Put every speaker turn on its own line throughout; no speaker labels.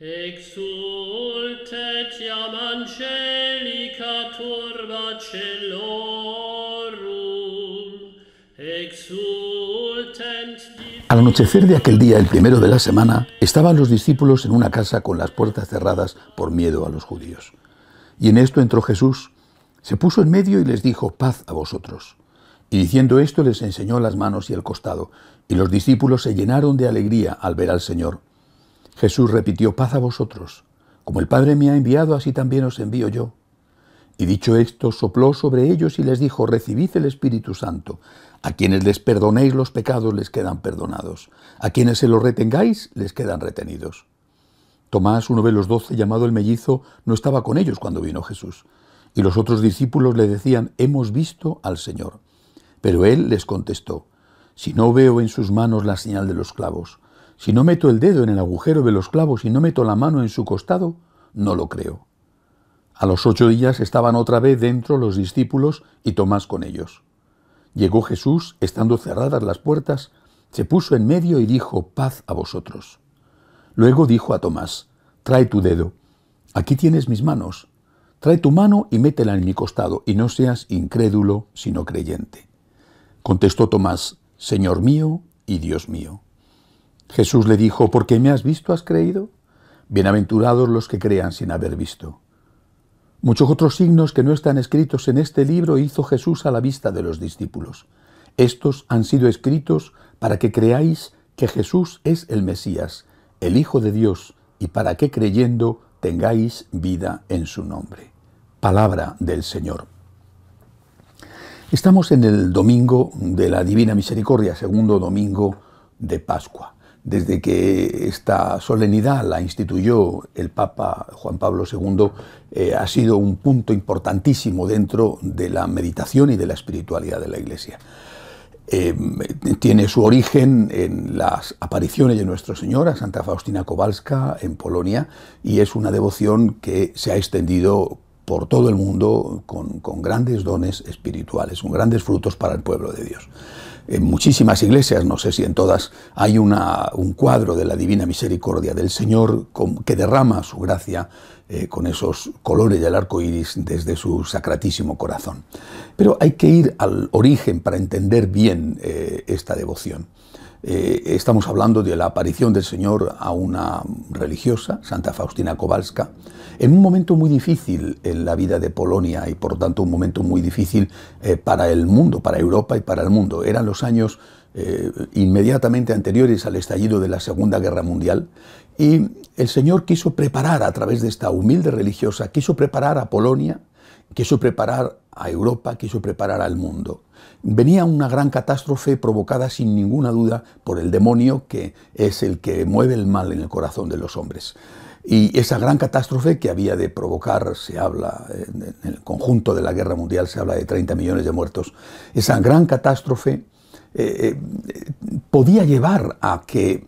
Exultet iam angelica turba celorum, exultent
Al anochecer de aquel día, el primero de la semana, estaban los discípulos en una casa con las puertas cerradas por miedo a los judíos. Y en esto entró Jesús, se puso en medio y les dijo: paz a vosotros. Y diciendo esto les enseñó las manos y el costado, y los discípulos se llenaron de alegría al ver al Señor. Jesús repitió: paz a vosotros. Como el Padre me ha enviado, así también os envío yo. Y dicho esto, sopló sobre ellos y les dijo: recibid el Espíritu Santo. A quienes les perdonéis los pecados les quedan perdonados. A quienes se los retengáis les quedan retenidos. Tomás, uno de los 12, llamado el mellizo, no estaba con ellos cuando vino Jesús. Y los otros discípulos le decían: hemos visto al Señor. Pero él les contestó: si no veo en sus manos la señal de los clavos, si no meto el dedo en el agujero de los clavos y no meto la mano en su costado, no lo creo. A los 8 días estaban otra vez dentro los discípulos y Tomás con ellos. Llegó Jesús, estando cerradas las puertas, se puso en medio y dijo: paz a vosotros. Luego dijo a Tomás: trae tu dedo, aquí tienes mis manos, trae tu mano y métela en mi costado, y no seas incrédulo, sino creyente. Contestó Tomás: Señor mío y Dios mío. Jesús le dijo: ¿por qué me has visto, has creído? Bienaventurados los que crean sin haber visto. Muchos otros signos que no están escritos en este libro hizo Jesús a la vista de los discípulos. Estos han sido escritos para que creáis que Jesús es el Mesías, el Hijo de Dios, y para que creyendo tengáis vida en su nombre. Palabra del Señor. Estamos en el domingo de la Divina Misericordia, segundo domingo de Pascua. Desde que esta solemnidad la instituyó el Papa Juan Pablo II, ha sido un punto importantísimo dentro de la meditación y de la espiritualidad de la Iglesia. Tiene su origen en las apariciones de Nuestro Señor a Santa Faustina Kowalska en Polonia, y es una devoción que se ha extendido por todo el mundo con grandes dones espirituales, con grandes frutos para el pueblo de Dios. En muchísimas iglesias, no sé si en todas, hay un cuadro de la Divina Misericordia del Señor que derrama su gracia con esos colores del arco iris desde su sacratísimo corazón. Pero hay que ir al origen para entender bien esta devoción. Estamos hablando de la aparición del Señor a una religiosa, Santa Faustina Kowalska, en un momento muy difícil en la vida de Polonia y por tanto un momento muy difícil para el mundo, para Europa y para el mundo. Eran los años inmediatamente anteriores al estallido de la Segunda Guerra Mundial, y el Señor quiso preparar a través de esta humilde religiosa, quiso preparar a Polonia, quiso preparar a Europa, quiso preparar al mundo. Venía una gran catástrofe provocada sin ninguna duda por el demonio, que es el que mueve el mal en el corazón de los hombres. Y esa gran catástrofe que había de provocar, se habla, en el conjunto de la guerra mundial se habla de 30 millones de muertos, esa gran catástrofe podía llevar a que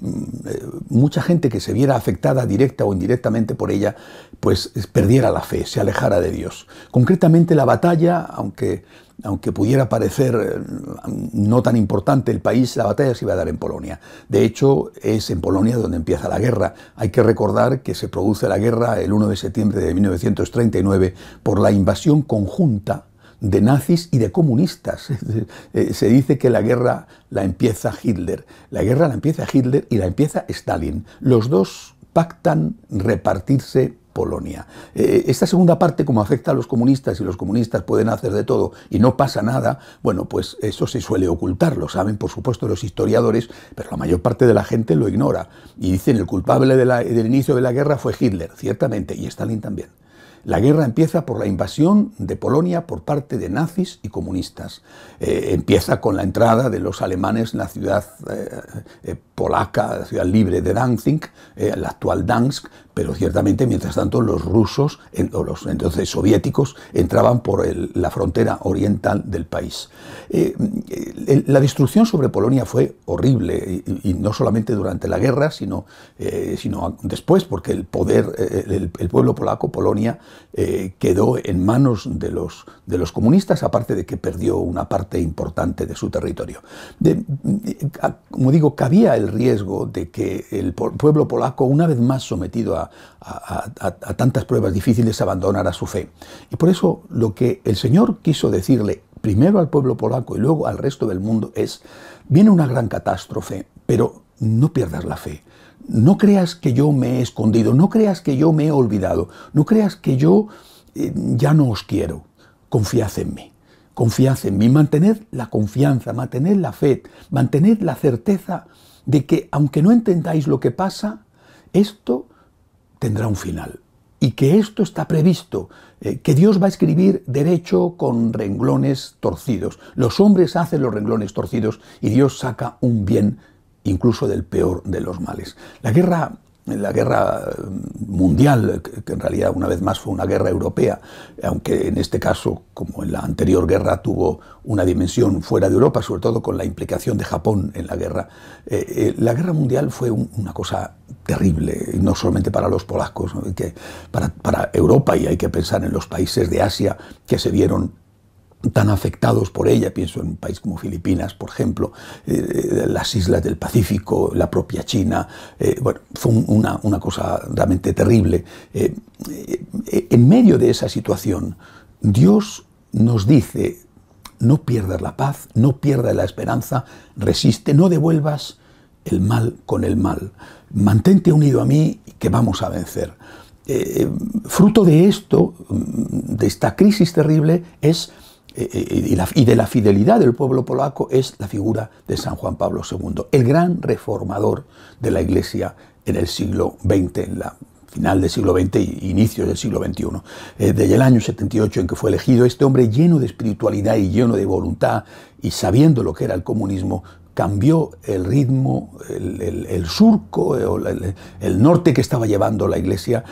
mucha gente que se viera afectada directa o indirectamente por ella, pues perdiera la fe, se alejara de Dios. Concretamente la batalla, aunque pudiera parecer no tan importante el país, la batalla se iba a dar en Polonia. De hecho, es en Polonia donde empieza la guerra. Hay que recordar que se produce la guerra el 1 de septiembre de 1939 por la invasión conjunta de nazis y de comunistas. Se dice que la guerra la empieza Hitler. La guerra la empieza Hitler y la empieza Stalin. Los dos pactan repartirse Polonia. Esta segunda parte, como afecta a los comunistas y los comunistas pueden hacer de todo y no pasa nada, bueno, pues eso se suele ocultar, lo saben por supuesto los historiadores, pero la mayor parte de la gente lo ignora. Y dicen el culpable del inicio de la guerra fue Hitler, ciertamente, y Stalin también. La guerra empieza por la invasión de Polonia por parte de nazis y comunistas. Empieza con la entrada de los alemanes en la ciudad polaca, la ciudad libre de Danzig, la actual Dansk, pero ciertamente mientras tanto los rusos, o los entonces soviéticos, entraban por la frontera oriental del país. La destrucción sobre Polonia fue horrible, y no solamente durante la guerra, sino después, porque el pueblo polaco, Polonia, quedó en manos de los comunistas, aparte de que perdió una parte importante de su territorio. Como digo, cabía el riesgo de que el pueblo polaco, una vez más sometido a tantas pruebas difíciles, abandonara su fe. Y por eso lo que el Señor quiso decirle primero al pueblo polaco y luego al resto del mundo es: viene una gran catástrofe, pero no pierdas la fe. No creas que yo me he escondido, no creas que yo me he olvidado, no creas que yo ya no os quiero. Confiad en mí, confiad en mí. Mantened la confianza, mantened la fe, mantened la certeza de que, aunque no entendáis lo que pasa, esto tendrá un final. Y que esto está previsto, que Dios va a escribir derecho con renglones torcidos. Los hombres hacen los renglones torcidos y Dios saca un bien incluso del peor de los males. La guerra mundial, que en realidad una vez más fue una guerra europea, aunque en este caso, como en la anterior guerra, tuvo una dimensión fuera de Europa, sobre todo con la implicación de Japón en la guerra. La guerra mundial fue una cosa terrible, no solamente para los polacos, ¿no? Que para Europa, y hay que pensar en los países de Asia que se vieron tan afectados por ella. Pienso en un país como Filipinas, por ejemplo, las islas del Pacífico, la propia China. Bueno, fue una cosa realmente terrible. En medio de esa situación, Dios nos dice: no pierdas la paz, no pierdas la esperanza, resiste, no devuelvas el mal con el mal. Mantente unido a mí, que vamos a vencer. Fruto de esto, de esta crisis terrible, y de la fidelidad del pueblo polaco, es la figura de San Juan Pablo II, el gran reformador de la Iglesia en el siglo XX, en la final del siglo XX y inicios del siglo XXI. Desde el año 78 en que fue elegido, este hombre, lleno de espiritualidad y lleno de voluntad, y sabiendo lo que era el comunismo, cambió el ritmo, el surco, el norte que estaba llevando la Iglesia,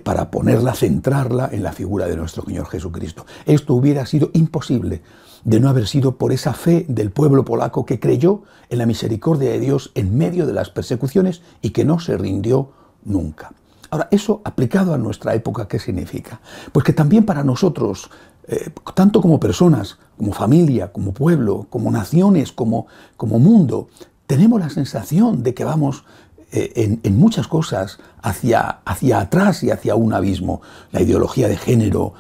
para centrarla en la figura de nuestro Señor Jesucristo. Esto hubiera sido imposible de no haber sido por esa fe del pueblo polaco que creyó en la misericordia de Dios en medio de las persecuciones y que no se rindió nunca. Ahora, eso aplicado a nuestra época, ¿qué significa? Pues que también para nosotros, tanto como personas, como familia, como pueblo, como naciones, como mundo, tenemos la sensación de que vamos en muchas cosas hacia atrás y hacia un abismo. La ideología de género,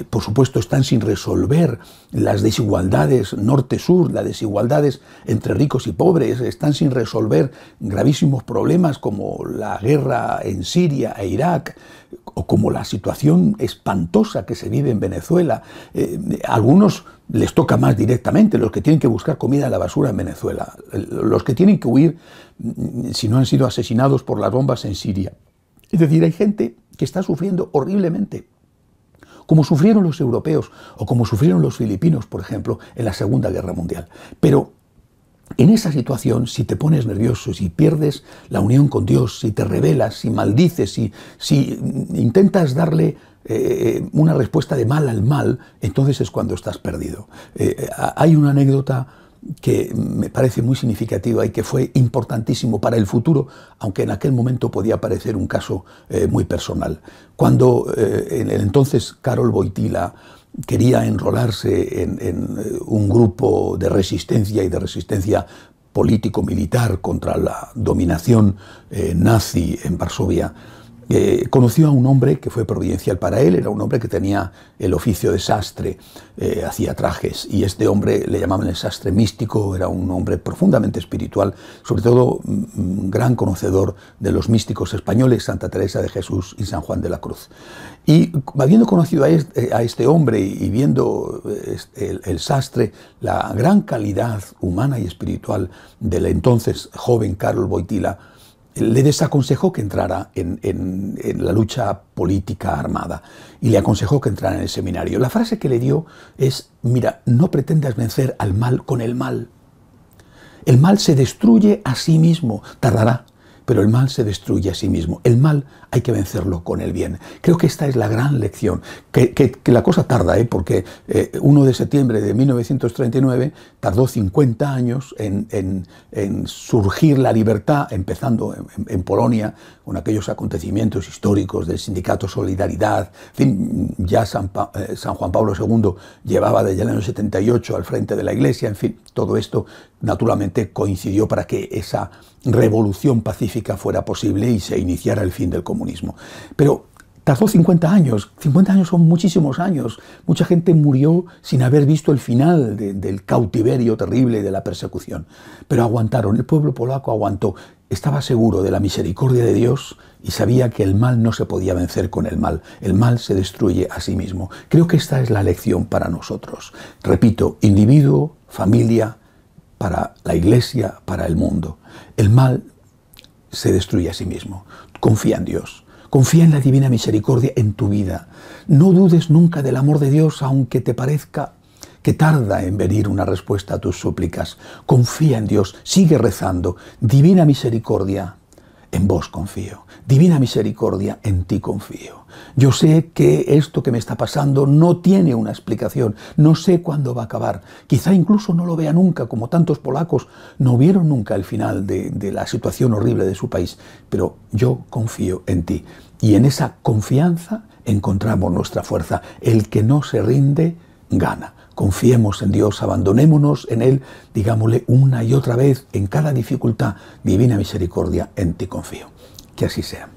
por supuesto, están sin resolver. Las desigualdades norte-sur, las desigualdades entre ricos y pobres, están sin resolver. Gravísimos problemas como la guerra en Siria e Irak, o como la situación espantosa que se vive en Venezuela. A algunos les toca más directamente, los que tienen que buscar comida en la basura en Venezuela, los que tienen que huir si no han sido asesinados por las bombas en Siria. Es decir, hay gente que está sufriendo horriblemente, como sufrieron los europeos o como sufrieron los filipinos, por ejemplo, en la Segunda Guerra Mundial. Pero en esa situación, si te pones nervioso, si pierdes la unión con Dios, si te rebelas, si maldices, si intentas darle una respuesta de mal al mal, entonces es cuando estás perdido. Hay una anécdota que me parece muy significativa y que fue importantísimo para el futuro, aunque en aquel momento podía parecer un caso muy personal. Cuando en el entonces Karol Wojtyła quería enrolarse en un grupo de resistencia y de resistencia político-militar contra la dominación nazi en Varsovia, conoció a un hombre que fue providencial para él. Era un hombre que tenía el oficio de sastre, hacía trajes, y este hombre le llamaban el sastre místico. Era un hombre profundamente espiritual, sobre todo gran conocedor de los místicos españoles, Santa Teresa de Jesús y San Juan de la Cruz. Y habiendo conocido a este hombre y viendo el sastre, la gran calidad humana y espiritual del entonces joven Karol Wojtyła, le desaconsejó que entrara en la lucha política armada y le aconsejó que entrara en el seminario. La frase que le dio es: mira, no pretendas vencer al mal con el mal. El mal se destruye a sí mismo, tardará, pero el mal se destruye a sí mismo. El mal hay que vencerlo con el bien. Creo que esta es la gran lección, que la cosa tarda, porque 1 de septiembre de 1939 tardó 50 años en surgir la libertad, empezando en Polonia, con aquellos acontecimientos históricos del sindicato Solidaridad. En fin, ya San Juan Pablo II llevaba desde el año 78 al frente de la Iglesia. En fin, todo esto naturalmente coincidió para que esa revolución pacífica fuera posible y se iniciara el fin del comunismo. Pero tardó 50 años. 50 años son muchísimos años. Mucha gente murió sin haber visto el final del cautiverio terrible, de la persecución. Pero aguantaron. El pueblo polaco aguantó. Estaba seguro de la misericordia de Dios y sabía que el mal no se podía vencer con el mal. El mal se destruye a sí mismo. Creo que esta es la lección para nosotros. Repito, individuo, familia, para la Iglesia, para el mundo. El mal se destruye a sí mismo. Confía en Dios. Confía en la divina misericordia en tu vida. No dudes nunca del amor de Dios, aunque te parezca que tarda en venir una respuesta a tus súplicas. Confía en Dios, sigue rezando. Divina misericordia, en vos confío. Divina misericordia, en ti confío. Yo sé que esto que me está pasando no tiene una explicación. No sé cuándo va a acabar. Quizá incluso no lo vea nunca, como tantos polacos no vieron nunca el final de la situación horrible de su país. Pero yo confío en ti. Y en esa confianza encontramos nuestra fuerza. El que no se rinde, gana. Confiemos en Dios, abandonémonos en Él, digámosle una y otra vez en cada dificultad: divina misericordia, en ti confío. Que así sea.